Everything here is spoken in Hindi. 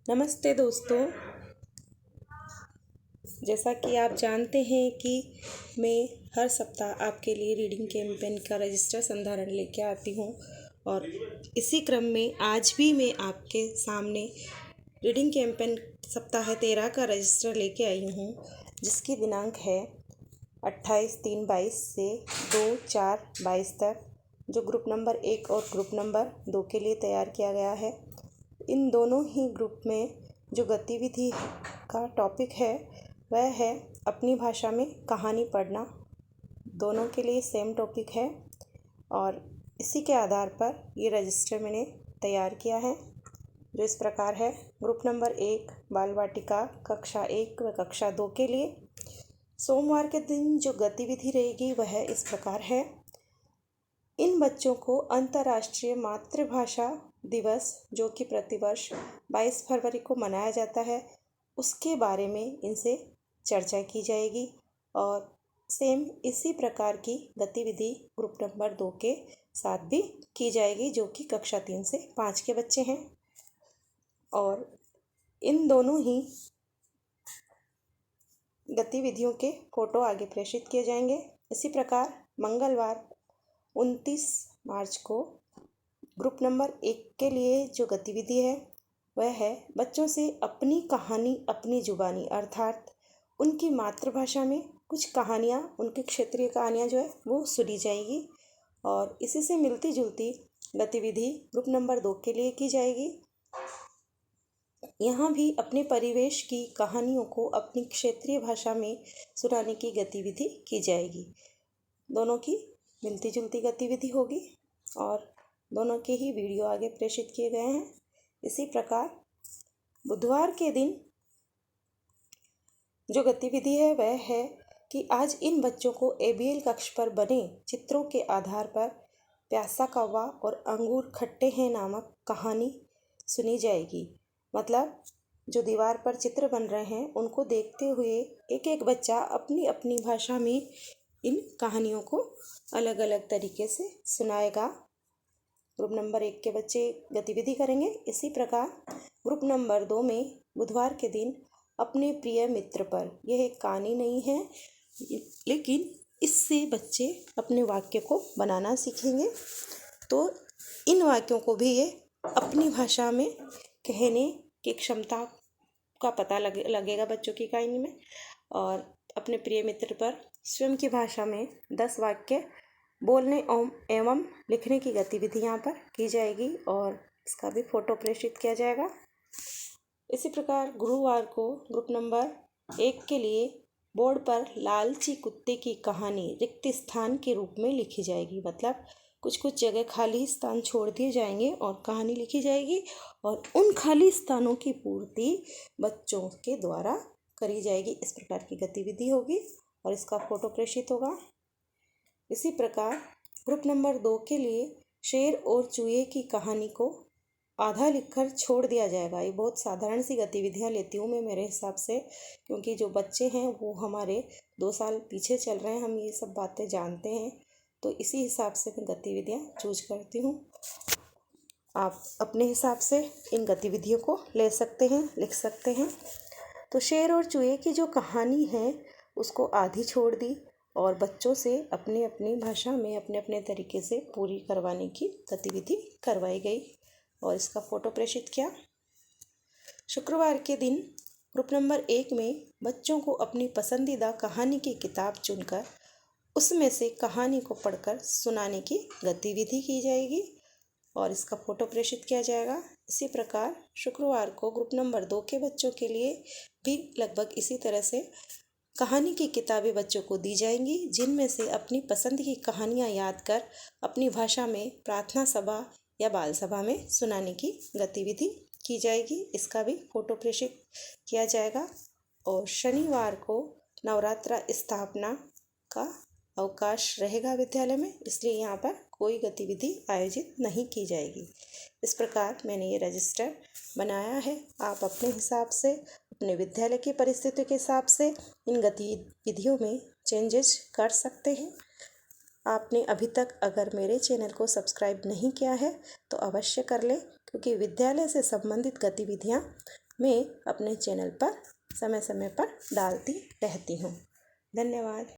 नमस्ते दोस्तों। जैसा कि आप जानते हैं कि मैं हर सप्ताह आपके लिए रीडिंग कैंपेन का रजिस्टर संधारण लेके आती हूँ और इसी क्रम में आज भी मैं आपके सामने रीडिंग कैंपेन सप्ताह 13 का रजिस्टर लेके आई हूँ, जिसकी दिनांक है 28/3/22 से 2/4/22 तक, जो ग्रुप नंबर 1 और ग्रुप नंबर 2 के लिए तैयार किया गया है। इन दोनों ही ग्रुप में जो गतिविधि का टॉपिक है वह है अपनी भाषा में कहानी पढ़ना। दोनों के लिए सेम टॉपिक है और इसी के आधार पर ये रजिस्टर मैंने तैयार किया है, जो इस प्रकार है। ग्रुप नंबर 1 बाल वाटिका कक्षा 1 व कक्षा 2 के लिए सोमवार के दिन जो गतिविधि रहेगी वह इस प्रकार है। इन बच्चों को अंतर्राष्ट्रीय मातृभाषा दिवस, जो कि प्रतिवर्ष 22 फरवरी को मनाया जाता है, उसके बारे में इनसे चर्चा की जाएगी और सेम इसी प्रकार की गतिविधि ग्रुप नंबर 2 के साथ भी की जाएगी, जो कि कक्षा 3 से 5 के बच्चे हैं। और इन दोनों ही गतिविधियों के फ़ोटो आगे प्रेषित किए जाएंगे। इसी प्रकार मंगलवार 29 मार्च को ग्रुप नंबर 1 के लिए जो गतिविधि है वह है बच्चों से अपनी कहानी अपनी जुबानी, अर्थात उनकी मातृभाषा में कुछ कहानियाँ, उनकी क्षेत्रीय कहानियाँ जो है वो सुनी जाएगी। और इसी से मिलती जुलती गतिविधि ग्रुप नंबर 2 के लिए की जाएगी। यहाँ भी अपने परिवेश की कहानियों को अपनी क्षेत्रीय भाषा में सुनाने की गतिविधि की जाएगी। दोनों की मिलती जुलती गतिविधि होगी और दोनों के ही वीडियो आगे प्रेषित किए गए हैं। इसी प्रकार बुधवार के दिन जो गतिविधि है वह है कि आज इन बच्चों को ABL कक्ष पर बने चित्रों के आधार पर प्यासा कौवा और अंगूर खट्टे हैं नामक कहानी सुनी जाएगी। मतलब जो दीवार पर चित्र बन रहे हैं उनको देखते हुए एक एक बच्चा अपनी अपनी भाषा में इन कहानियों को अलग अलग तरीके से सुनाएगा। ग्रुप नंबर 1 के बच्चे गतिविधि करेंगे। इसी प्रकार ग्रुप नंबर 2 में बुधवार के दिन अपने प्रिय मित्र पर, यह एक कहानी नहीं है, लेकिन इससे बच्चे अपने वाक्य को बनाना सीखेंगे। तो इन वाक्यों को भी ये अपनी भाषा में कहने की क्षमता का पता लगेगा बच्चों की कहानी में। और अपने प्रिय मित्र पर स्वयं की भाषा में 10 वाक्य बोलने एवं लिखने की गतिविधि यहाँ पर की जाएगी और इसका भी फ़ोटो प्रेषित किया जाएगा। इसी प्रकार गुरुवार को ग्रुप नंबर 1 के लिए बोर्ड पर लालची कुत्ते की कहानी रिक्त स्थान के रूप में लिखी जाएगी। मतलब कुछ जगह खाली स्थान छोड़ दिए जाएंगे और कहानी लिखी जाएगी और उन खाली स्थानों की पूर्ति बच्चों के द्वारा करी जाएगी। इस प्रकार की गतिविधि होगी और इसका फ़ोटो प्रेषित होगा। इसी प्रकार ग्रुप नंबर 2 के लिए शेर और चूहे की कहानी को आधा लिखकर छोड़ दिया जाएगा। ये बहुत साधारण सी गतिविधियाँ लेती हूँ मैं मेरे हिसाब से, क्योंकि जो बच्चे हैं वो हमारे 2 साल पीछे चल रहे हैं, हम ये सब बातें जानते हैं, तो इसी हिसाब से मैं गतिविधियाँ चूज करती हूँ। आप अपने हिसाब से इन गतिविधियों को ले सकते हैं, लिख सकते हैं। तो शेर और चूहे की जो कहानी है उसको आधी छोड़ दी और बच्चों से अपनी अपनी भाषा में अपने अपने तरीके से पूरी करवाने की गतिविधि करवाई गई और इसका फ़ोटो प्रेषित किया। शुक्रवार के दिन ग्रुप नंबर 1 में बच्चों को अपनी पसंदीदा कहानी की किताब चुनकर उसमें से कहानी को पढ़कर सुनाने की गतिविधि की जाएगी और इसका फ़ोटो प्रेषित किया जाएगा। इसी प्रकार शुक्रवार को ग्रुप नंबर 2 के बच्चों के लिए भी लगभग इसी तरह से कहानी की किताबें बच्चों को दी जाएंगी, जिनमें से अपनी पसंद की कहानियाँ याद कर अपनी भाषा में प्रार्थना सभा या बाल सभा में सुनाने की गतिविधि की जाएगी। इसका भी फ़ोटो प्रेषित किया जाएगा। और शनिवार को नवरात्रा स्थापना का अवकाश रहेगा विद्यालय में, इसलिए यहाँ पर कोई गतिविधि आयोजित नहीं की जाएगी। इस प्रकार मैंने ये रजिस्टर बनाया है। आप अपने हिसाब से अपने विद्यालय की परिस्थितियों के हिसाब से इन गतिविधियों में चेंजेस कर सकते हैं। आपने अभी तक अगर मेरे चैनल को सब्सक्राइब नहीं किया है तो अवश्य कर लें, क्योंकि विद्यालय से संबंधित गतिविधियाँ मैं अपने चैनल पर समय समय पर डालती रहती हूँ। धन्यवाद।